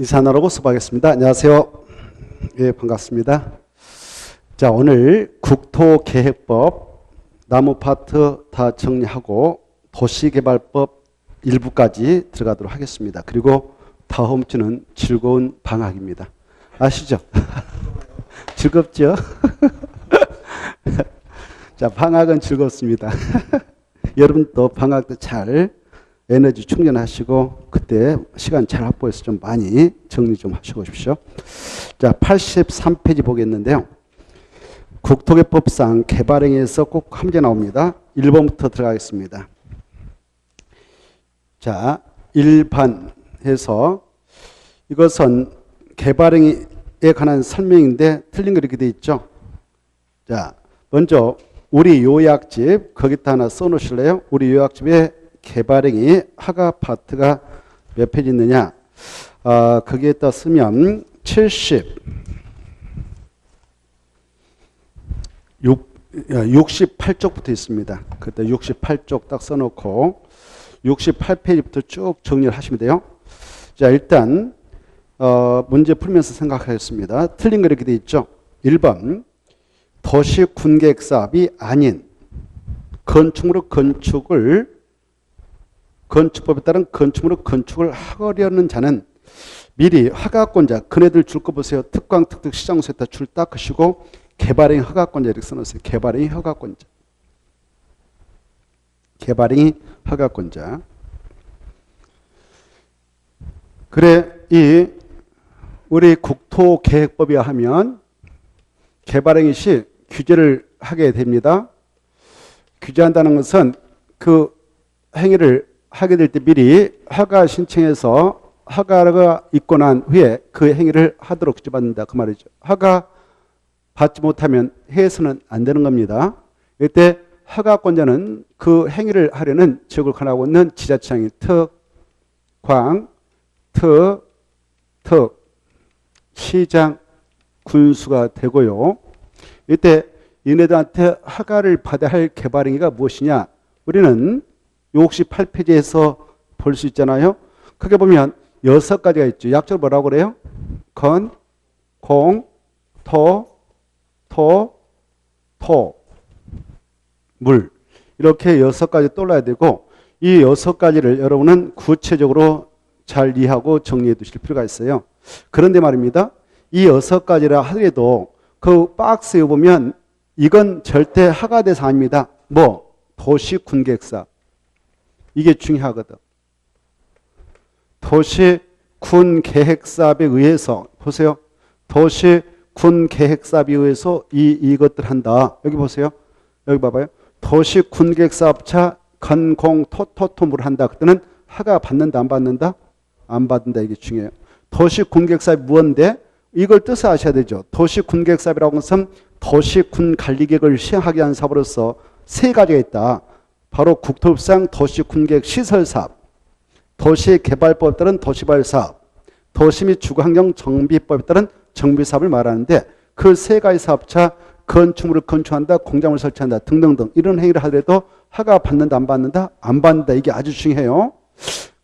인사 나누고 수업하겠습니다. 안녕하세요. 예, 반갑습니다. 자, 오늘 국토계획법 나무 파트 다 정리하고 도시개발법 일부까지 들어가도록 하겠습니다. 그리고 다음 주는 즐거운 방학입니다. 아시죠? 즐겁죠? 자, 방학은 즐겁습니다. 여러분도 방학 때 잘 에너지 충전하시고 그때 시간 잘 확보해서 좀 많이 정리 좀 하시고 오십시오. 자, 83페이지 보겠는데요. 국토개법상 개발행위에서 꼭 한 문제 나옵니다. 1번부터 들어가겠습니다. 자, 1반에서 이것은 개발행위에 관한 설명인데 틀린 거 이렇게 돼 있죠. 자, 먼저 우리 요약집 거기다 하나 써놓으실래요? 우리 요약집에 개발행위 하가 파트가 몇 페이지 있느냐? 거기에다 쓰면 68쪽부터 있습니다. 그때 68쪽 딱 써놓고 68페이지부터 쭉 정리를 하시면 돼요. 자, 일단 문제 풀면서 생각하겠습니다. 틀린 거 이렇게 돼 있죠. 1번 도시군계획사업이 아닌 건축물의 건축법에 따른 건축물의 건축을 하려는 자는 미리 허가권자, 그네들 줄 거 보세요. 특광, 특특, 시장소에다 줄 딱 하시고 개발행위 허가권자 이렇게 써놓으세요. 개발행위 허가권자. 개발행위 허가권자. 그래, 우리 국토계획법에 하면 개발행위 시 규제를 하게 됩니다. 규제한다는 것은 그 행위를 하게 될 때 미리 허가 신청해서 허가가 있고 난 후에 그 행위를 하도록 규제받는다. 그 말이죠. 허가 받지 못하면 해서는 안 되는 겁니다. 이때 허가권자는 그 행위를 하려는 지역을 관하고 있는 지자체장이 광, 시장, 군수가 되고요. 이때 얘네들한테 허가를 받아야 할 개발행위가 무엇이냐? 우리는 68페이지에서 볼 수 있잖아요. 크게 보면 6가지가 있죠. 약적으로 뭐라고 그래요? 건, 공, 토, 물. 이렇게 6가지 떠올라야 되고 이 6가지를 여러분은 구체적으로 잘 이해하고 정리해 두실 필요가 있어요. 그런데 말입니다. 이 6가지라 하더라도 그 박스에 보면 이건 절대 허가 대상 아닙니다. 뭐? 도시군계획사. 이게 중요하거든. 도시군계획사업에 의해서 보세요. 도시군계획사업에 의해서 이것들 한다. 여기 보세요. 여기 봐봐요. 도시군계획사업차 건공 토토토물 한다. 그때는 허가 받는다 안 받는다? 안 받는다. 이게 중요해요. 도시군계획사업이 무언데? 이걸 뜻을 아셔야 되죠. 도시군계획사업이라고 하는 것은 도시군관리계획을 시행하기 위한 사업으로서 세 가지가 있다. 바로 국토법상 도시군계획 시설사업, 도시개발법에 따른 도시개발사업, 도시 및 주거환경 정비법에 따른 정비사업을 말하는데 그 세 가지 사업차 건축물을 건축한다, 공장을 설치한다 등등등 이런 행위를 하더라도 허가 받는다 안 받는다? 안 받는다. 이게 아주 중요해요.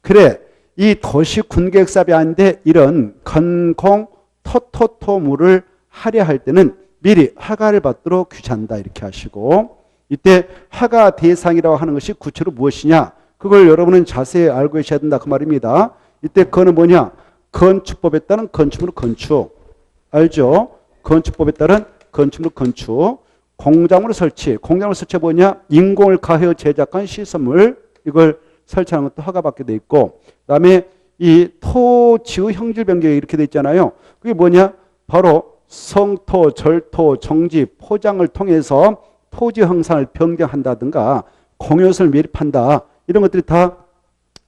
그래, 이 도시군계획사업이 아닌데 이런 건공 토토토물을 하려 할 때는 미리 허가를 받도록 규제한다. 이렇게 하시고 이때 허가 대상이라고 하는 것이 구체로 무엇이냐? 그걸 여러분은 자세히 알고 계셔야 된다. 그 말입니다. 이때 그거는 뭐냐? 건축법에 따른 건축물 건축. 알죠? 건축법에 따른 건축물 건축. 공작물 설치. 공작물 설치가 뭐냐? 인공을 가하여 제작한 시설물. 이걸 설치하는 것도 허가받게 돼 있고 그다음에 이 토지의 형질 변경이 이렇게 돼 있잖아요. 그게 뭐냐? 바로 성토, 절토, 정지, 포장을 통해서 토지 형상을 변경한다든가 공요소를 매립한다. 이런 것들이 다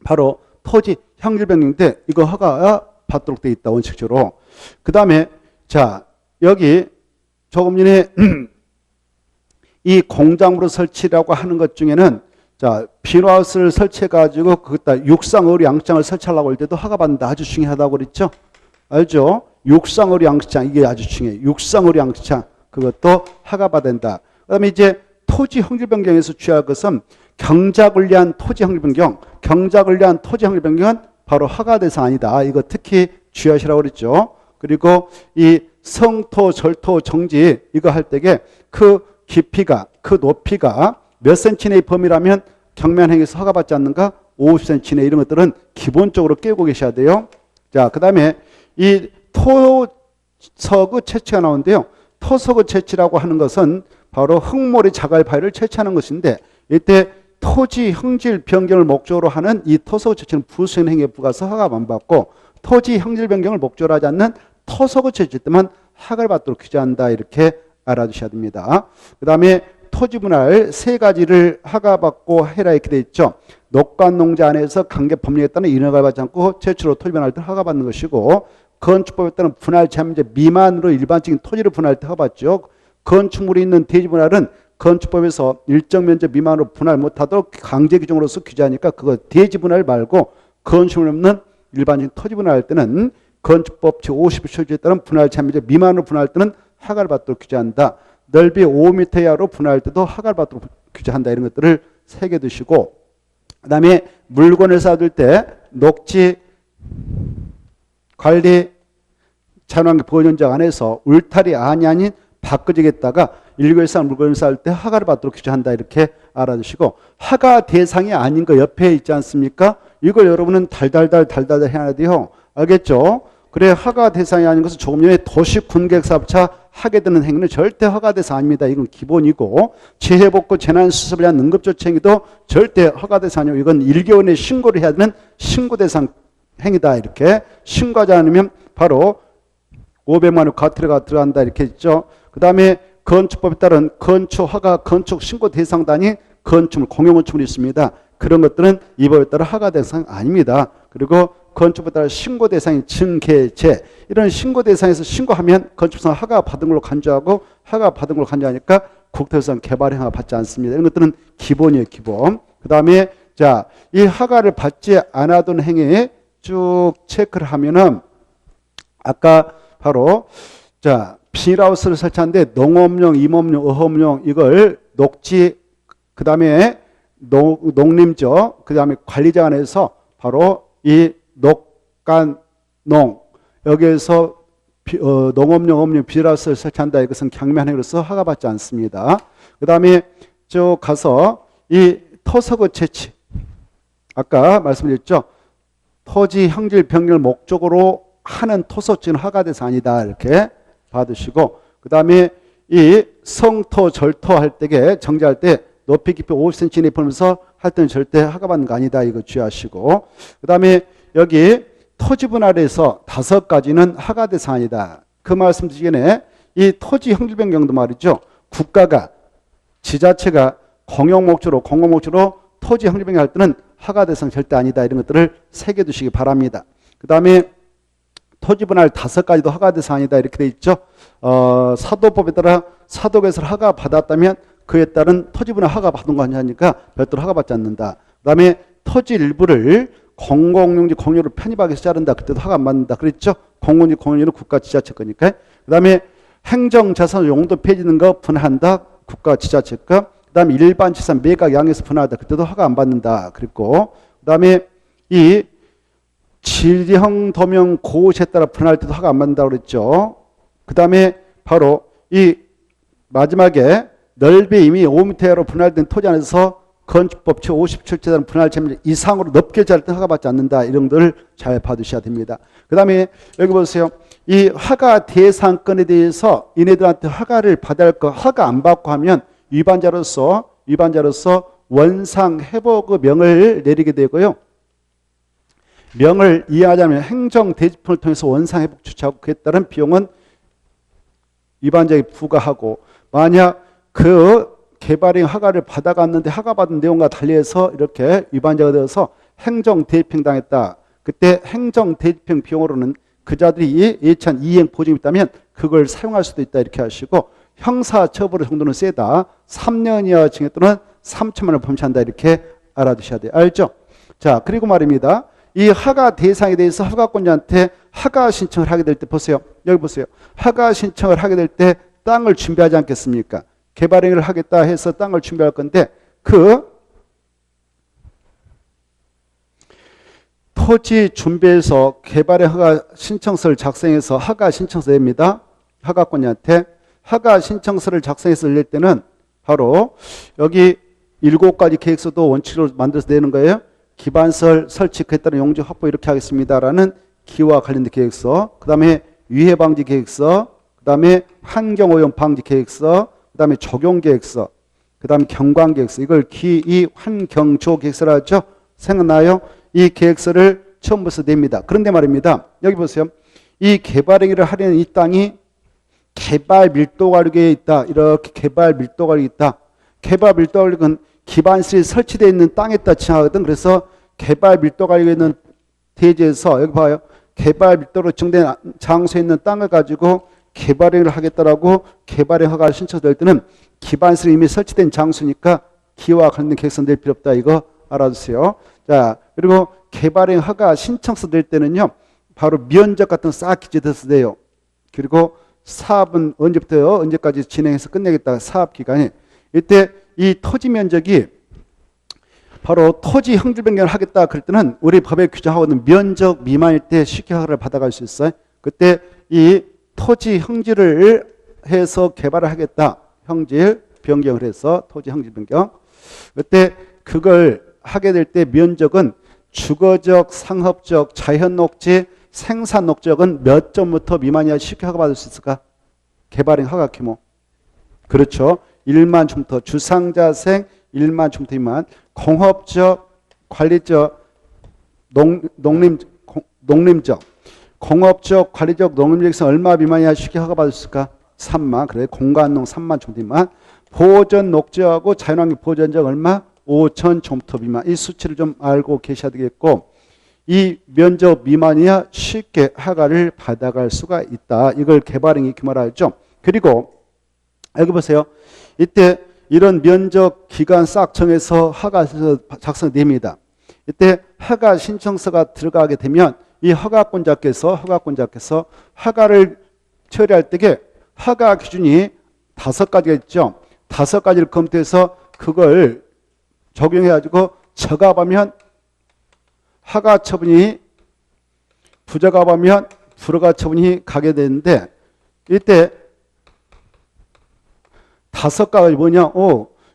바로 토지 형질 변경인데 이거 허가 받도록 돼 있다. 원칙적으로. 그 다음에 자 여기 조금 전에 이 공작물로 설치라고 하는 것 중에는 자 비누하우스를 설치해가지고 거기다 육상의료 양식장을 설치하려고 할 때도 허가 받는다. 아주 중요하다고 그랬죠. 알죠? 육상의료 양식장 이게 아주 중요해요. 육상의료 양식장 그것도 허가 받는다. 그 다음에 이제 토지 형질 변경에서 취할 것은 경작을 위한 토지 형질 변경, 경작을 위한 토지 형질 변경은 바로 허가 대상 아니다. 이거 특히 주의하시라고 그랬죠. 그리고 이 성토, 절토, 정지 이거 할 때에 그 깊이가, 그 높이가 몇 cm 내의 범위라면 경면행위에서 허가받지 않는가? 50cm 내 이런 것들은 기본적으로 깨우고 계셔야 돼요. 자, 그 다음에 이 토석의 채취가 나오는데요. 토석의 채취라고 하는 것은 바로 흙모리 자갈파이를 채취하는 것인데 이때 토지 형질 변경을 목적으로 하는 이 토석의 채취는 부수행 행위에 부과해서 허가가 안 받고 토지 형질 변경을 목적으로 하지 않는 토석의 채취 때만 허가를 받도록 규제한다. 이렇게 알아두셔야 됩니다. 그 다음에 토지 분할 세 가지를 허가받고 해라 이렇게 되어 있죠. 녹관농자 안에서 관계 법령에 따른 인허가를 받지 않고 최초로 토지 분할 때 허가받는 것이고 건축법에 따른 분할 제한문제 미만으로 일반적인 토지를 분할 때 허가받죠. 건축물이 있는 대지 분할은 건축법에서 일정 면적 미만으로 분할 못하도록 강제 규정으로서 규제하니까 그거 대지 분할 말고 건축물 없는 일반적인 토지 분할할 때는 건축법 제50조에 따른 분할 제한문제 미만으로 분할할 때는 허가를 받도록 규제한다. 넓이 5m 이하로 분할할 때도 허가를 받도록 규제한다. 이런 것들을 새겨두시고 그 다음에 물건을 쌓아둘 때 녹지 관리 자연환경 보존적 안에서 울타리 안이 아닌 밖어지겠다가 일거에서 물건을 쌓을 때 허가를 받도록 규제한다. 이렇게 알아두시고 허가 대상이 아닌 거 옆에 있지 않습니까? 이걸 여러분은 달달달 해야 돼요. 알겠죠? 그래 허가 대상이 아닌 것은 조금 전에 도시군객사업차 하게 되는 행위는 절대 허가 대상 아닙니다. 이건 기본이고 재해복구 재난수습을 위한 응급조치 행위도 절대 허가 대상 아니고 이건 1개월 내에 신고를 해야 되는 신고 대상 행위다. 이렇게 신고하지 않으면 바로 500만 원 과태료가 들어간다. 이렇게 있죠. 그 다음에 건축법에 따른 건축 허가 건축 신고 대상단위 건축물 공용건축물이 있습니다. 그런 것들은 이 법에 따라 허가 대상 아닙니다. 그리고 건축법에 따라 신고 대상인 증개제 이런 신고 대상에서 신고하면 건축상 허가 받은 걸로 간주하고 허가 받은 걸로 간주하니까 국토유산 개발 허가 받지 않습니다. 이런 것들은 기본이에요. 기본. 그 다음에 자, 이 허가를 받지 않아둔 행위에 쭉 체크를 하면은 아까 바로 자 비닐하우스를 설치하는데 농업용, 임업용, 어업용 이걸 녹지 그 다음에 농림죠. 그 다음에 관리자 안에서 바로 이 녹간농 여기에서 농업용, 어업용 비닐하우스를 설치한다. 이것은 경매행위로서 허가받지 않습니다. 그 다음에 쭉 가서 이 토석의 채취 아까 말씀드렸죠. 토지 형질 변경을 목적으로 하는 토속지는 허가 대상 아니다. 이렇게 받으시고 그 다음에 이 성토 절토 할 때에 정지할 때 높이 깊이 50cm 내에 보면서 할 때는 절대 허가받는 거 아니다. 이거 주의하시고 그 다음에 여기 토지 분할에서 5가지는 허가 대상 아니다. 그 말씀 드리기 전에 이 토지 형질 변경도 말이죠. 국가가 지자체가 공용 목적으로 공공 목적으로 토지 형질 변경할 때는 허가 대상 절대 아니다. 이런 것들을 새겨두시기 바랍니다. 그 다음에 토지 분할 5가지도 허가 대상 아니다. 이렇게 돼 있죠. 사도법에 따라 사도에서 허가 받았다면 그에 따른 토지 분할 허가 받은 거 아니니까 별도로 허가 받지 않는다. 그 다음에 토지 일부를 공공용지 공유로 편입하기 위해서 자른다. 그때도 허가 안 받는다. 그랬죠. 공공용지 공유는 국가 지자체 거니까. 그 다음에 행정자산 용도 폐지는 거 분할한다. 국가 지자체 거. 그 다음에 일반 재산 매각 양에서 분할하다. 그때도 허가 안 받는다. 그랬고 그 다음에 이 질형 도명 고시에 따라 분할할 때도 허가 안 받는다고 그랬죠. 그 다음에 바로 이 마지막에 넓이 이미 5m로 분할된 토지 안에서 건축법 제57조에 따른 분할 재물 이상으로 넓게 자를 때 허가받지 않는다. 이런 것들을 잘 봐두셔야 됩니다. 그 다음에 여기 보세요. 이 허가 대상권에 대해서 이네들한테 허가를 받아야 할 거 허가 안 받고 하면 위반자로서 원상 회복의 명을 내리게 되고요. 명을 이해하자면 행정 대지품을 통해서 원상 회복 조치하고 그에 따른 비용은 위반자에게 부과하고 만약 그 개발행 허가를 받아갔는데 허가받은 내용과 달리해서 이렇게 위반자가 되어서 행정 대집행 당했다. 그때 행정 대집행 비용으로는 그 자들이 예찬 이행 보증이 있다면 그걸 사용할 수도 있다. 이렇게 하시고 형사 처벌의 정도는 세다. 3년 이하 징역 또는 3천만 원을 범죄한다. 이렇게 알아두셔야 돼요. 알죠? 자, 그리고 말입니다. 이 허가 대상에 대해서 허가권자한테 허가 신청을 하게 될 때 보세요. 여기 보세요. 허가 신청을 하게 될 때 땅을 준비하지 않겠습니까? 개발행위를 하겠다 해서 땅을 준비할 건데 그 토지 준비해서 개발의 허가 신청서를 작성해서 허가 신청서 냅니다. 허가권자한테 허가 신청서를 작성해서 낼 때는 바로 여기 7가지 계획서도 원칙으로 만들어서 내는 거예요. 기반설 설치 그에 따른 용지 확보 이렇게 하겠습니다라는 기후와 관련된 계획서, 그 다음에 위해 방지 계획서, 그 다음에 환경오염 방지 계획서, 그 다음에 적용 계획서, 그 다음에 경관 계획서, 이걸 기이 환경조 계획서라 하죠. 생각나요? 이 계획서를 처음부터 냅니다. 그런데 말입니다. 여기 보세요. 이 개발 행위를 하려는 이 땅이 개발 밀도 관리에 있다. 이렇게 개발 밀도 관리 있다. 개발 밀도 관리는 기반시설이 설치되어 있는 땅에다 칭하거든. 그래서 개발 밀도 관리에 있는 대지에서 여기 봐요. 개발 밀도로 지정된 장소에 있는 땅을 가지고 개발 행위를 하겠다라고 개발 행위 허가를 신청될 때는 기반시설이 이미 설치된 장소니까 기후와 관련된 계획서 낼 필요 없다. 이거 알아두세요. 자, 그리고 개발 행위 허가 신청서 낼 때는요. 바로 면적 같은 싹 기재돼서 내요. 그리고 사업은 언제부터요? 언제까지 진행해서 끝내겠다. 사업 기간이. 이때 이 토지 면적이 바로 토지 형질 변경을 하겠다 그럴 때는 우리 법에 규정하고 있는 면적 미만일 때 쉽게 허가를 받아갈 수 있어요. 그때 이 토지 형질을 해서 개발을 하겠다. 형질 변경을 해서 토지 형질 변경. 그때 그걸 하게 될 때 면적은 주거적, 상업적, 자연녹지, 생산녹지역은 몇 점부터 미만이야 쉽게 허가받을 수 있을까? 개발행 허가 규모. 그렇죠. 1만 층부터 주상자생 1만 층부터 미만. 공업적, 관리적, 농림적. 공업적, 관리적, 농림적에서 얼마 미만이야 쉽게 허가받을 수 있을까? 3만. 그래. 공간농 3만 층부터 미만. 보전 녹지하고 자연환경 보전적 얼마? 5천 층부터 미만. 이 수치를 좀 알고 계셔야 되겠고, 이 면적 미만이야 쉽게 허가를 받아갈 수가 있다. 이걸 개발행위 규모라 하죠. 그리고 여기 보세요. 이때 이런 면적 기간 싹 정해서 허가 작성됩니다. 이때 허가 신청서가 들어가게 되면 이 허가권자께서 허가를 처리할 때에 허가 기준이 5가지가 있죠. 5가지를 검토해서 그걸 적용해가지고 적합하면 허가 처분이, 부적합하면 불허가 처분이 가게 되는데, 이때 5가지 뭐냐?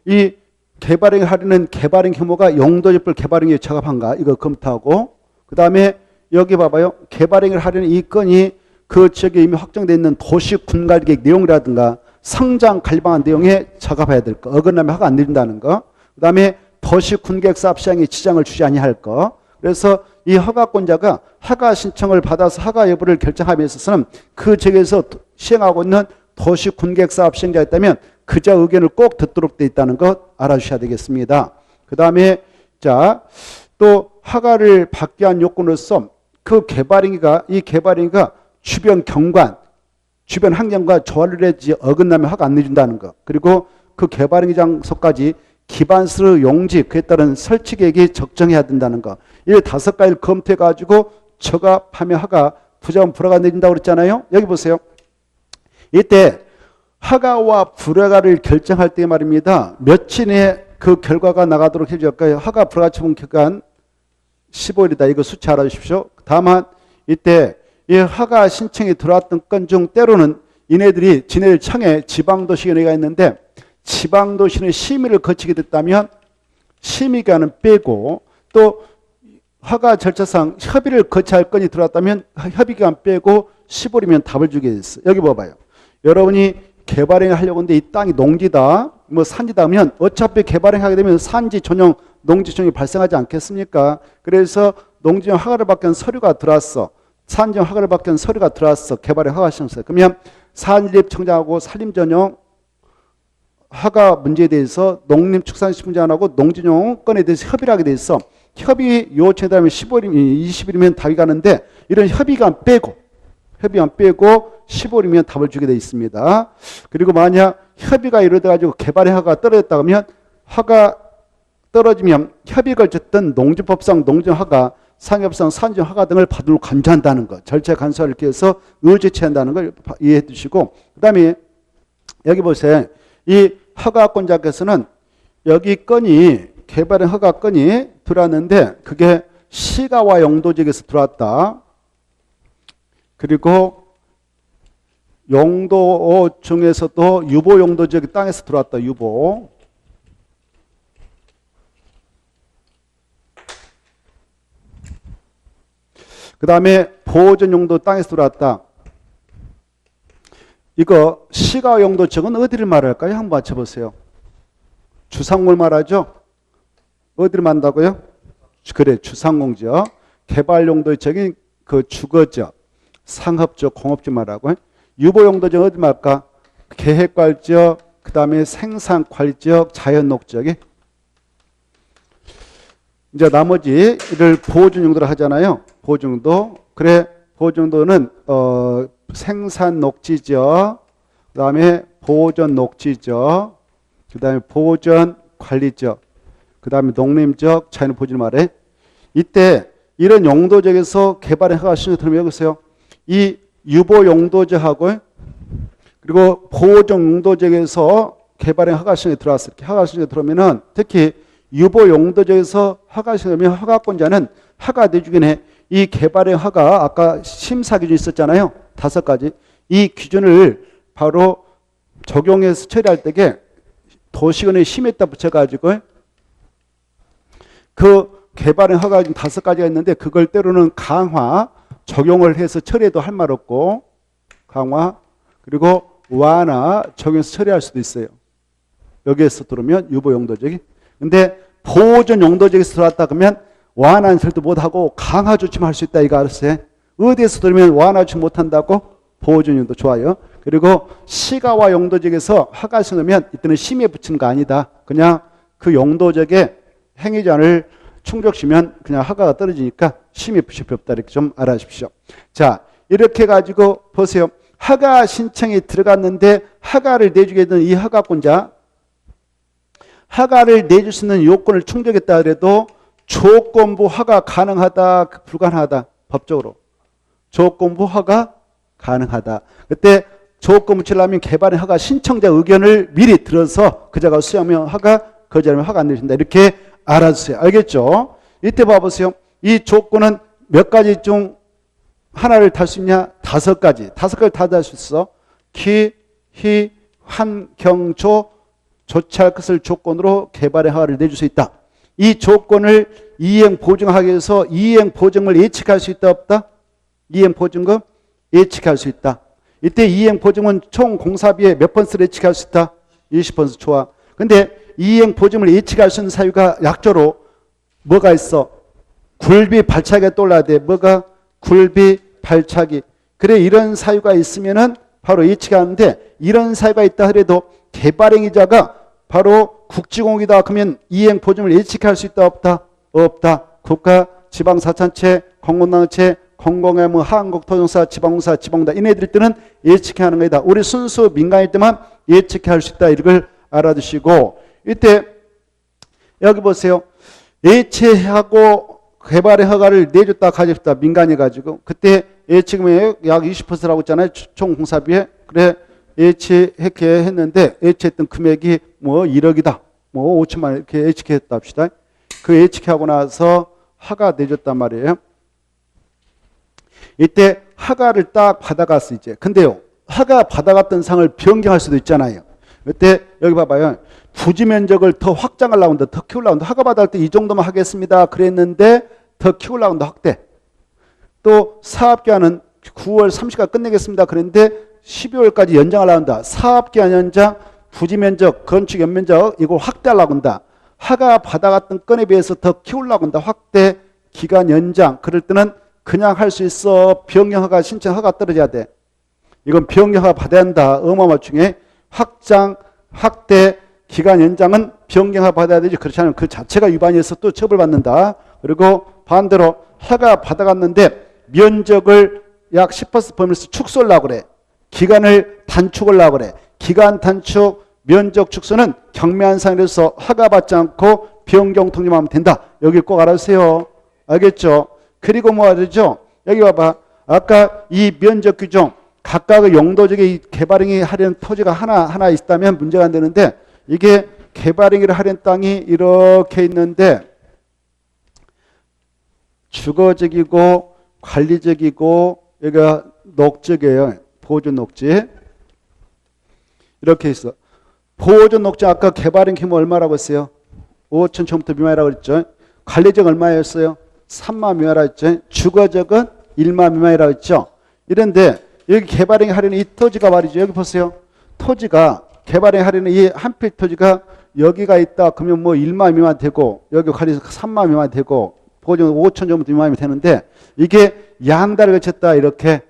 이 개발행위 하려는 개발행위 규모가 용도집불 개발행위에 적합한가? 이거 검토하고, 그 다음에 여기 봐봐요. 개발행위를 하려는 이 건이 그 지역에 이미 확정되어 있는 도시 군관계획 내용이라든가 성장 관리방안 내용에 적합해야 될 거. 어긋나면 허가 안 내린다는 거. 그 다음에 도시 군계획 사업 시행에 지장을 주지 아니할 거. 그래서 이 허가권자가 허가 신청을 받아서 허가 여부를 결정함에 있어서는 그 지역에서 시행하고 있는 도시 군계획 사업 시행자가 있다면 그자 의견을 꼭 듣도록 되어 있다는 것 알아주셔야 되겠습니다. 그 다음에 자, 또 허가를 받기 위한 요건으로서 그 이 개발행위가 주변 경관, 주변 환경과 조화를 해야지 어긋나면 허가 안 내준다는 것. 그리고 그 개발행위 장소까지 기반시설 용지, 그에 따른 설치 계획이 적정해야 된다는 거. 이 5가지를 검토해가지고 적합하면 허가, 부적합하면 불허가 내린다고 그랬잖아요. 여기 보세요. 이때 허가와 불허가를 결정할 때 말입니다. 며칠 내에 그 결과가 나가도록 해줄까요? 허가 불허가 처분 기간 15일이다. 이거 수치 알아주십시오. 다만 이때 이 허가 신청이 들어왔던 건 중 때로는 이네들이 지네들 청에 지방도시위원회가 있는데 지방도시는 심의를 거치게 됐다면 심의기간은 빼고, 또 허가 절차상 협의를 거쳐야 할 건이 들어왔다면 협의기간 빼고 15일이면 답을 주게 됐어요. 여기 봐봐요. 여러분이 개발행위 하려고 하는데 이 땅이 농지다, 뭐 산지다 하면 어차피 개발행위 하게 되면 산지 전용, 농지 전용이 발생하지 않겠습니까? 그래서 농지 전용 허가를 받기 위한 서류가 들어왔어. 산지 전용 허가를 받기 위한 서류가 들어왔어. 개발행위 허가 신청서. 그러면 산림청장하고 산림전용 허가 문제에 대해서 농림축산식품장하고 농지용 건에 대해서 협의를 하게 돼 있어. 협의 요청에 따르면 15일이면 20일이면 답이 가는데 이런 협의간 빼고 15일이면 답을 주게 돼 있습니다. 그리고 만약 협의가 이루어져 가지고 개발의 허가가 떨어졌다 하면 허가 떨어지면 협의 걸쳤던 농지법상 농지용 허가, 상업상 산지용 허가 등을 받으러 간주한다는 것. 절차 간소화를 이렇게 해서 의제치한다는 걸 이해해 두시고, 그 다음에 여기 보세요. 이 허가권자께서는 여기 건이 개발의 허가 건이 들어왔는데 그게 시가와 용도지역에서 들어왔다. 그리고 용도 중에서도 유보 용도지역이 땅에서 들어왔다. 유보. 그 다음에 보존 용도 땅에서 들어왔다. 이거 시가 용도지역은 어디를 말할까요? 한번 맞춰보세요. 주상공을 말하죠? 어디를 말한다고요? 그래, 주상공지역. 개발 용도지역인 그 주거지역, 상업지역, 공업지역 말하고. 유보 용도지역 어디 말할까? 계획관리지역, 그 다음에 생산관리지역, 자연녹지역이. 이제 나머지를 보존 용도로 하잖아요. 보존 용도. 그래, 보존 용도는 생산 녹지지역, 그 다음에 보존 녹지지역, 그 다음에 보존 관리지역, 그 다음에 농림지역, 자연 보존 말해. 이때 이런 용도지역에서 개발의 허가 신청 들으면 여기 보세요. 이 유보 용도지역하고 그리고 보존 용도지역에서 개발의 허가 신청이 들어왔을 때 허가 신청이 들어오면은 특히 유보 용도지역에서 허가 신청이면 허가권자는 허가 내주긴 해. 이 개발의 허가 아까 심사 기준 있었잖아요. 5가지. 이 기준을 바로 적용해서 처리할 때에 도시군의 심의에다 붙여가지고 그 개발의 허가 5가지가 있는데 그걸 때로는 강화 적용을 해서 처리해도 할 말 없고 강화 그리고 완화 적용해서 처리할 수도 있어요. 여기에서 들어오면 유보 용도적이. 근데 보존 용도적에서 들어왔다 그러면 완화 절도 못하고 강화 조치만 할 수 있다 이거 알았어요. 어디에서 들으면 완화 조치 못한다고? 보존 용도 좋아요. 그리고 시가와 용도적에서 허가 신으면 이때는 심의에 붙이는 거 아니다. 그냥 그 용도적에 행위자를 충족시면 그냥 허가가 떨어지니까 심의에 붙일 필요 없다. 이렇게 좀 알아주십시오. 자, 이렇게 가지고 보세요. 허가 신청이 들어갔는데 허가를 내주게 된 이 허가권자 허가를 내줄 수 있는 요건을 충족했다 그래도 조건부 허가 가능하다, 불가능하다. 법적으로. 조건부 허가 가능하다. 그때 조건부 치려면 개발의 허가 신청자 의견을 미리 들어서 그자가 수용하면 허가, 거절하면 허가 안 내준다. 이렇게 알아주세요. 알겠죠? 이때 봐보세요. 이 조건은 몇 가지 중 하나를 탈 수 있냐? 5가지. 5가지 다 달 수 있어. 기, 희, 환, 경, 조, 조치할 것을 조건으로 개발의 허가를 내줄 수 있다. 이 조건을 이행 보증하기 위해서 이행 보증을 예측할 수 있다 없다? 이행 보증금 예측할 수 있다. 이때 이행 보증은 총 공사비의 몇 %를 예측할 수 있다? 20% 좋아. 근데 이행 보증을 예측할 수 있는 사유가 약조로 뭐가 있어? 굴비 발차기가 떠올라야 돼. 뭐가? 굴비 발차기. 그래 이런 사유가 있으면은 바로 예측하는데 이런 사유가 있다 하더라도 개발행위자가 바로 국지공이다 그러면 이행 보증을 예측할 수 있다 없다? 없다. 국가, 지방사천체, 공공단체, 공공의 뭐 한국토종사, 지방공사, 지방다 이네들 때는 예측하는 거다. 우리 순수 민간일 때만 예측할 수 있다. 이걸 알아두시고 이때 여기 보세요. 예치하고 개발의 허가를 내줬다 가졌다 민간이 가지고 그때 예치금액 약 20%라고 했잖아요. 총 공사비에. 그래 예치했게 했는데 예치했던 금액이 뭐 1억이다. 뭐 5천만 원 이렇게 예측했다 합시다. 그 예측하고 나서 허가 내줬단 말이에요. 이때 허가를 딱 받아갔어 이제. 근데요. 허가 받아갔던 상을 변경할 수도 있잖아요. 그때 여기 봐봐요. 부지 면적을 더 확장하려고 한다. 더 키우려고 한다. 허가 받을 때 이 정도만 하겠습니다. 그랬는데 더 키우려고 한다. 확대. 또 사업기한은 9월 30일까지 끝내겠습니다. 그랬는데 12월까지 연장하려고 한다. 사업기한 연장, 부지 면적, 건축 연면적 이걸 확대하려고 한다. 허가 받아갔던 건에 비해서 더 키우려고 한다. 확대, 기간 연장. 그럴 때는 그냥 할 수 있어. 변경 허가 신청 허가 떨어져야 돼. 이건 변경 허가 받아야 한다. 어마어마 중에 확장, 확대, 기간 연장은 변경 허가 받아야 되지. 그렇지 않으면 그 자체가 위반해서 또 처벌받는다. 그리고 반대로 허가 받아갔는데 면적을 약 10% 범위에서 축소하려고 그래. 기간을 단축하려고 그래. 기간 단축, 면적 축소는 경미한 상황에서 허가받지 않고 변경 통지하면 된다. 여기 꼭 알아주세요. 알겠죠? 그리고 뭐 하죠? 여기 봐봐. 아까 이 면적 규정 각각의 용도적인 개발행위 하려는 토지가 하나 있다면 문제가 안 되는데 이게 개발행위를 하려는 땅이 이렇게 있는데 주거적이고 관리적이고 여기가 녹적이에요. 보존 녹지. 이렇게 있어. 보존 녹지 아까 개발행 규모 얼마라고 했어요? 5천 처음부터 미만이라고 했죠. 관리적 얼마였어요? 3만 미만이라고 했죠. 주거적은 1만 미만이라고 했죠. 이런데 여기 개발행 하려는 이 토지가 말이죠. 여기 보세요. 토지가 개발행 하려는 이 한 필 토지가 여기가 있다. 그러면 뭐 1만 미만 되고 여기 관리적 3만 미만 되고 보존 5천 정도 미만이 되는데 이게 양달을 거쳤다 이렇게.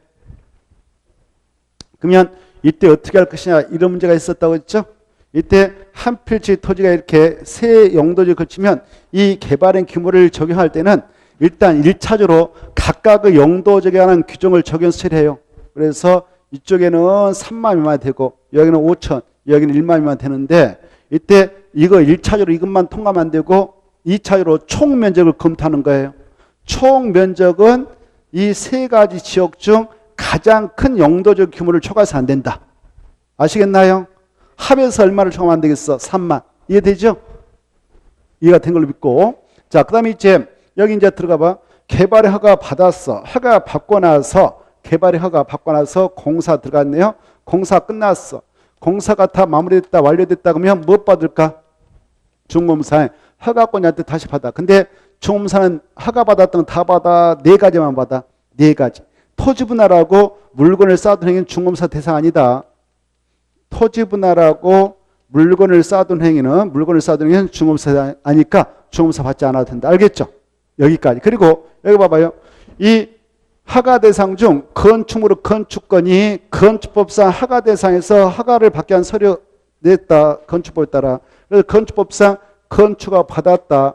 그러면 이때 어떻게 할 것이냐 이런 문제가 있었다고 했죠. 이때 한 필지 토지가 이렇게 세 용도지를 거치면 이 개발행 규모를 적용할 때는 일단 1차적으로 각각의 용도적에 관한 규정을 적용해서 처리해요. 그래서 이쪽에는 3만 미만 되고 여기는 5천, 여기는 1만 미만 되는데 이때 이거 1차적으로 이것만 통과하면 안 되고 2차적으로 총 면적을 검토하는 거예요. 총 면적은 이 세 가지 지역 중 가장 큰 용도적 규모를 초과해서 안 된다. 아시겠나요? 합해서 얼마를 초과하면 안 되겠어? 3만. 이해되죠? 이해가 된 걸로 믿고. 자, 그 다음에 이제 여기 이제 들어가 봐. 개발의 허가 받았어. 허가 받고 나서 개발의 허가 받고 나서 공사 들어갔네요. 공사 끝났어. 공사가 다 마무리됐다 완료됐다 그러면 뭐 받을까? 중공사에 허가권자한테 다시 받아. 근데 중공사는 허가 받았던 거 다 받아. 네 가지만 받아. 네 가지. 토지 분할하고 물건을 쌓아둔 행위는 중공사 대상 아니다. 토지 분할하고 물건을 쌓아둔 행위는 중공사 대상 아니까 중공사 받지 않아도 된다. 알겠죠? 여기까지. 그리고 여기 봐봐요. 이 허가 대상 중 건축물의 건축권이 건축법상 허가 대상에서 허가를 받게 한 서류 냈다. 건축법에 따라. 그래서 건축법상 건축허가 받았다.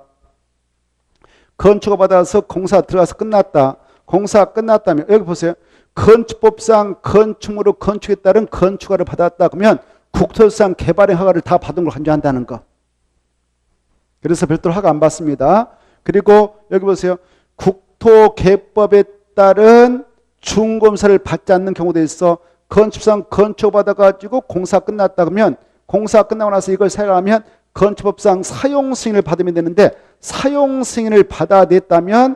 건축허가 받아서 공사 들어가서 끝났다. 공사 끝났다면 여기 보세요. 건축법상 건축물의 건축에 따른 건축허가를 받았다. 그러면 국토상 개발의 허가를 다 받은 걸 간주한다는 거. 그래서 별도로 허가 안 받습니다. 그리고 여기 보세요. 국토개법에 따른 중검사를 받지 않는 경우도 있어. 건축상 건축 받아가지고 공사 끝났다 그러면 공사 끝나고 나서 이걸 사용하면 건축법상 사용 승인을 받으면 되는데 사용 승인을 받아냈다면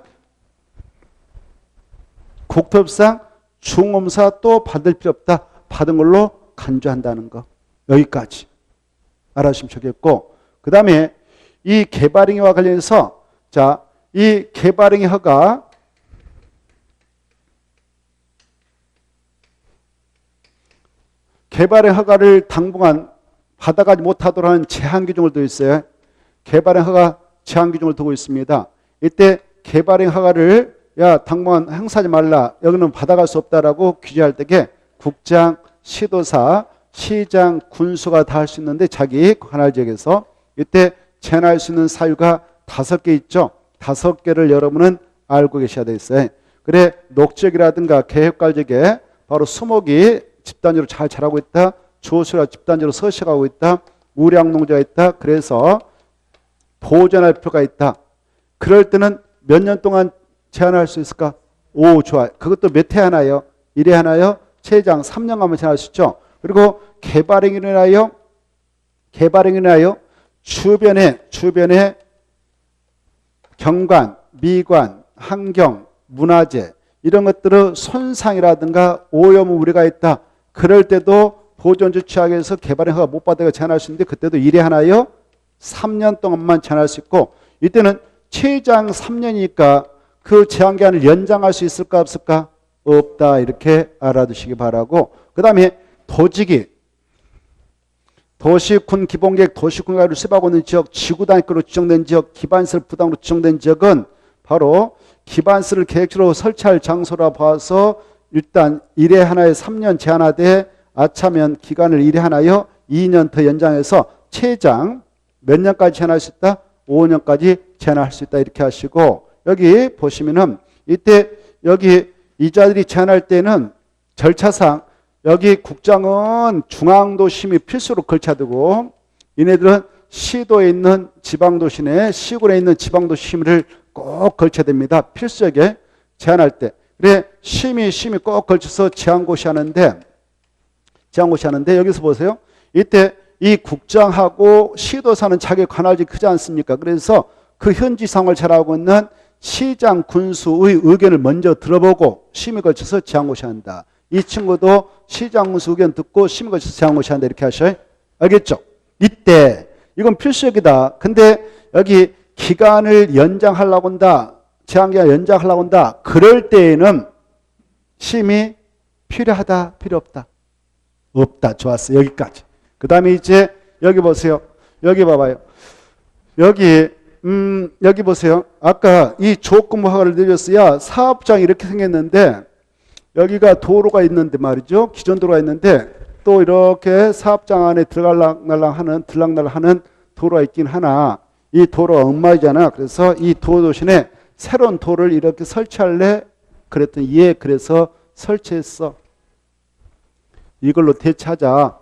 국토법상 중검사 또 받을 필요 없다. 받은 걸로 간주한다는 거. 여기까지 알아주시면 좋겠고, 그 다음에 이 개발행위와 관련해서 자, 이 개발행위 허가 개발의 허가를 당분간 받아가지 못하도록 하는 제한 규정을 두고 있어요. 개발의 허가 제한 규정을 두고 있습니다. 이때 개발의 허가를 야 당분간 행사하지 말라. 여기는 받아갈 수 없다라고 규제할 때에 국장, 시도사, 시장, 군수가 다 할 수 있는데 자기 관할 지역에서 이때 제한할 수 있는 사유가 5개 있죠. 5개를 여러분은 알고 계셔야 되겠어요. 그래 녹지역이라든가 계획관리지역에 바로 수목이 집단지로 잘 자라고 있다. 조수가 집단지로 서식하고 있다. 우량농지가 있다. 그래서 보존할 필요가 있다. 그럴 때는 몇 년 동안 제한할 수 있을까? 오, 좋아요. 그것도 몇 해 하나요? 1회 하나요? 최장 3년 가면 제한할 수 있죠. 그리고 개발행위를 하여 주변에 경관, 미관, 환경, 문화재 이런 것들의 손상이라든가 오염 우려가 있다. 그럴 때도 보존주 취약에서 개발행 허가 못 받아가 제한할 수 있는데 그때도 1회 하나요? 3년 동안만 제한할 수 있고 이때는 최장 3년이니까 그 제한기한을 연장할 수 있을까 없을까? 없다. 이렇게 알아두시기 바라고, 그 다음에 도지기 도시군 기본계획 도시군가를 수립하고 있는 지역, 지구단위로 지정된 지역, 기반시설 부담으로 지정된 지역은 바로 기반시설을 계획적으로 설치할 장소라 봐서 일단 1회 하나에 3년 제한하되 아차면 기간을 1회 하나여 2년 더 연장해서 최장 몇 년까지 제한할 수 있다? 5년까지 제한할 수 있다. 이렇게 하시고, 여기 보시면은 이때 여기 이자들이 제한할 때는 절차상 여기 국장은 중앙도심이 필수로 걸쳐두고 얘네들은 시도에 있는 지방도시 시군에 있는 지방도심을 꼭 걸쳐야 됩니다. 필수하게 제한할 때. 그래 심의 꼭 걸쳐서 제한고시 하는데 여기서 보세요. 이때 이 국장하고 시도사는 자기 관할지 크지 않습니까? 그래서 그 현지 상황을 잘 알고 있는 시장 군수의 의견을 먼저 들어보고 심의 거쳐서 지향고시 한다. 이 친구도 시장 군수 의견 듣고 심의 거쳐서 지향고시 한다. 이렇게 하셔요. 알겠죠? 이때 이건 필수역이다. 근데 여기 기간을 연장하려고 한다. 제한기간 연장하려고 한다. 그럴 때에는 심의 필요하다, 필요 없다? 없다. 좋았어. 여기까지. 그 다음에 이제 여기 보세요. 여기 봐봐요. 여기 보세요. 아까 이 조건부 허가를 내렸어야 사업장이 이렇게 생겼는데 여기가 도로가 있는데 말이죠. 기존 도로가 있는데 또 이렇게 사업장 안에 들락날락 하는 도로가 있긴 하나 이 도로가 엉망이잖아. 그래서 이 도로 대신에 새로운 도로를 이렇게 설치할래? 그랬더니 예, 그래서 설치했어. 이걸로 대체하자.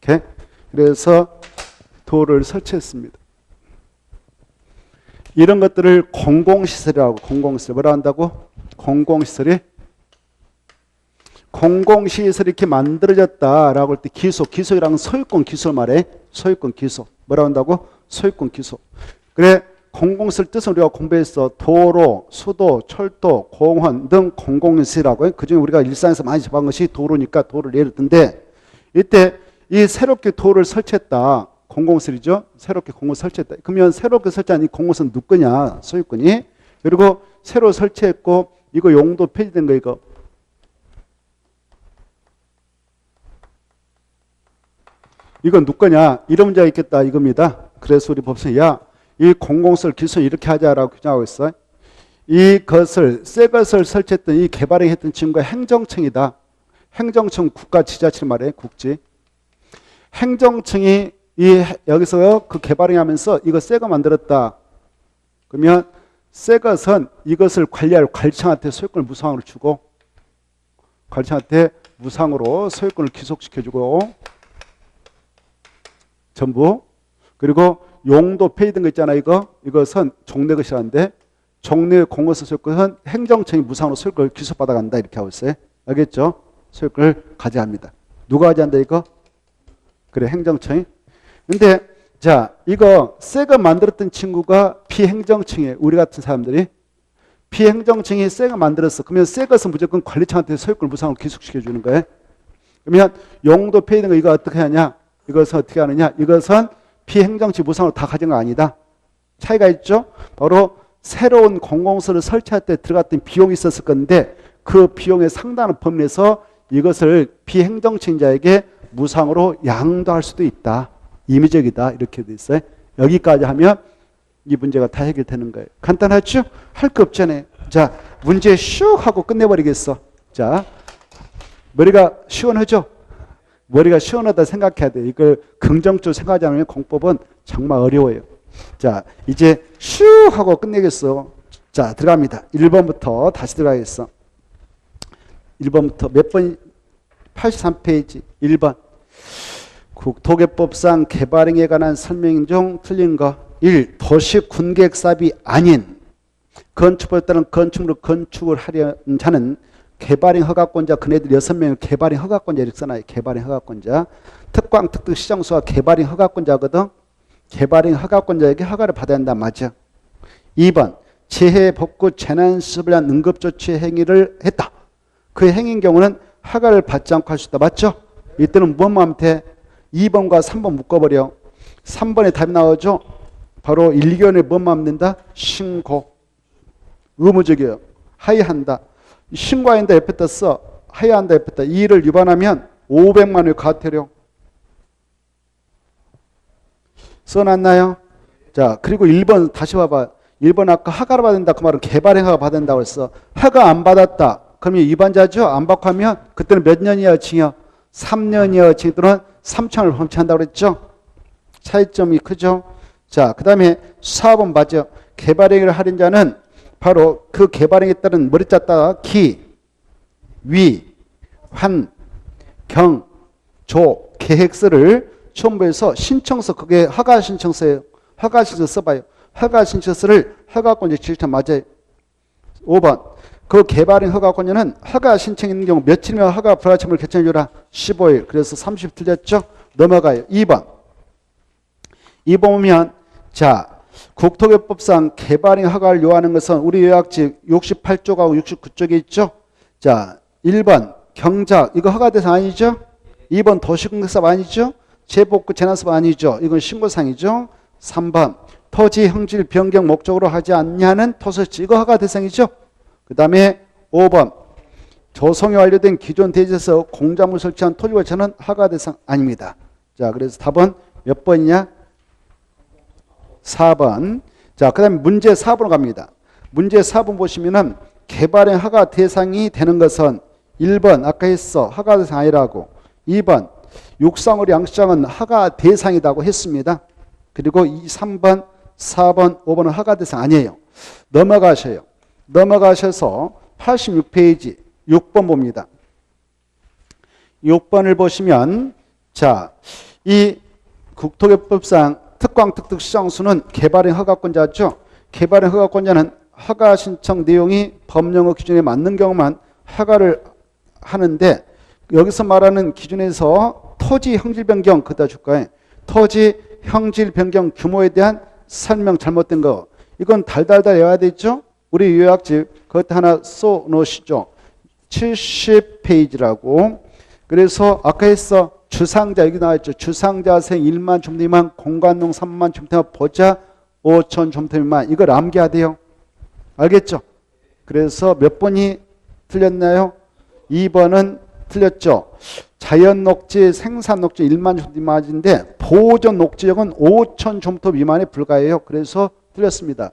이렇게. 그래서 도로를 설치했습니다. 이런 것들을 공공시설이라고, 공공시설. 뭐라 한다고? 공공시설이? 공공시설이 이렇게 만들어졌다라고 할 때 기소이랑 소유권 기소 말해. 소유권 기소. 뭐라 한다고? 소유권 기소. 그래, 공공시설 뜻은 우리가 공부했어. 도로, 수도, 철도, 공원 등 공공시설이라고. 그중에 우리가 일상에서 많이 접한 것이 도로니까 도로를 예를 든데 이때 이 새롭게 도로를 설치했다. 공공시설이죠. 새롭게 공공 설치했다. 그러면 새롭게 설치한 이 공공시설은 누구 거냐? 소유권이. 그리고 새로 설치했고 이거 용도 폐지된 거 이거. 이건 누구 거냐? 이런 문제가 있겠다 이겁니다. 그래서 우리 법정에 이 공공시설 기술 이렇게 하자라고 규정하고 있어요. 이것을 새 것을 설치했던 이 개발했던 친구가 행정청이다. 행정청 국가 지자체를 말해. 국지. 행정청이 여기서 그 개발하면서 이거 새 거 만들었다. 그러면 새 것은 이것을 관리할 관리청한테 소유권을 무상으로 주고 관리청한테 무상으로 소유권을 귀속시켜주고 전부. 그리고 용도 폐지된 거 있잖아. 이것은 종래 것이라는데 종래 공공시설 소유권은 행정청이 무상으로 소유권을 귀속받아간다. 이렇게 하고 있어요. 알겠죠? 소유권을 가져갑니다. 누가 가져간다 이거? 그래, 행정청이. 근데 자, 이거 새 거 만들었던 친구가 비행정청이에요. 우리 같은 사람들이. 비행정청이 새 거 만들었어. 그러면 새 것은 무조건 관리청한테 소유권을 무상으로 귀속시켜 주는 거예요. 그러면 용도 폐지된 거 이거 어떻게 하냐? 이것은 어떻게 하느냐? 이것은 비행정치 무상으로 다 가진 거 아니다. 차이가 있죠? 바로 새로운 공공시설을 설치할 때 들어갔던 비용이 있었을 건데 그 비용의 상당한 범위에서 이것을 비행정치인자에게 무상으로 양도할 수도 있다. 임의적이다. 이렇게 돼 있어요. 여기까지 하면 이 문제가 다 해결되는 거예요. 간단하죠? 할 거 없잖아요. 자, 문제 슉 하고 끝내버리겠어. 자, 머리가 시원하죠? 머리가 시원하다 생각해야 돼. 이걸 긍정적으로 생각하지 않으면 공법은 정말 어려워요. 자, 이제 슉 하고 끝내겠어. 자, 들어갑니다. 1번부터 다시 들어가겠어. 1번부터 몇 번? 83페이지 1번. 국토개법상 개발행위에 관한 설명 중 틀린 거. 1. 도시 군계획 사업이 아닌 건축법에 따른 건축물을 건축을 하려는 자는 개발행 허가권자 그네들 6명을 개발행 허가권자 이렇게 써놔요. 개발행 허가권자. 특광 특등 시장수가 개발행 허가권자거든. 개발행 허가권자에게 허가를 받아야 한다. 맞아. 2번. 재해 복구 재난시설을 위한 응급조치 행위를 했다. 그 행위인 경우는 허가를 받지 않고 할 수 있다. 맞죠? 이때는 뭐만 돼? 2번과 3번 묶어버려. 3번에 답이 나오죠? 바로 1개월에 뭐만 된다? 신고. 의무적이에요. 하야한다. 신고한다 옆에다 써. 하야한다 옆에다. 이 일을 위반하면 500만 원의 과태료. 써놨나요? 자, 그리고 1번 다시 봐봐. 1번 아까 허가를 받는다. 그 말은 개발행 허가 받는다고 했어. 허가 안 받았다. 그러면 위반자죠? 안 받고 하면 그때는 몇 년 이하 징역? 3년 이하 징역 또는 3천을 범죄한다고 그랬죠? 차이점이 크죠? 자, 그 다음에 4번 맞죠? 개발행위를 하는 자는 바로 그 개발행위에 따른 머리 짰다 기, 위, 환, 경, 조, 계획서를 첨부해서 신청서, 그게 허가 신청서예요. 허가 신청서 써봐요. 허가 신청서를 허가권자 지시자 맞아요. 5번. 그 개발행 허가권자는 허가 신청 있는 경우 며칠이면 허가 불가침을 결정해주라. 15일. 그래서 30 틀렸죠? 넘어가요. 2번. 2번 보면 자, 국토교법상 개발행 허가를 요하는 것은 우리 요약집 68쪽하고 69쪽에 있죠. 자, 1번 경작 이거 허가 대상 아니죠? 2번 도시공개사업 아니죠? 재복구 재난사업 아니죠? 이건 신고사항이죠. 3번 토지 형질 변경 목적으로 하지 않냐는 토설지 이거 허가 대상이죠. 그 다음에 5번 조성이 완료된 기존 대지에서 공작물 설치한 토지 거처는 허가 대상 아닙니다. 자, 그래서 답은 몇 번이냐? 4번. 자, 그 다음에 문제 4번으로 갑니다. 문제 4번 보시면은 개발행 허가 대상이 되는 것은 1번 아까 했어. 허가 대상 아니라고. 2번 육상으로 양식장은 허가 대상이라고 했습니다. 그리고 3번, 4번, 5번은 허가 대상 아니에요. 넘어가셔요. 넘어가셔서 86페이지 6번 봅니다. 6번을 보시면 자, 이 국토교법상 특광특특시장수는 개발행 허가권자죠. 개발행 허가권자는 허가 신청 내용이 법령의 기준에 맞는 경우만 허가를 하는데 여기서 말하는 기준에서 토지 형질 변경 그다 줄까요? 토지 형질 변경 규모에 대한 설명 잘못된 거 이건 달달달 외워야 되죠. 우리 요약집 그것 하나 써 놓으시죠. 70페이지라고. 그래서 아까 했어. 주상자 여기 나와있죠. 주상자생 1만 제곱미터 미만 공간농 3만 제곱미터 보자 5천 제곱미터 미만 이걸 암기해야 돼요. 알겠죠? 그래서 몇 번이 틀렸나요? 2번은 틀렸죠. 자연 녹지 생산 녹지 1만 제곱미터 미만인데 보존 녹지역은 5천 제곱미터 미만에 불과해요. 그래서 틀렸습니다.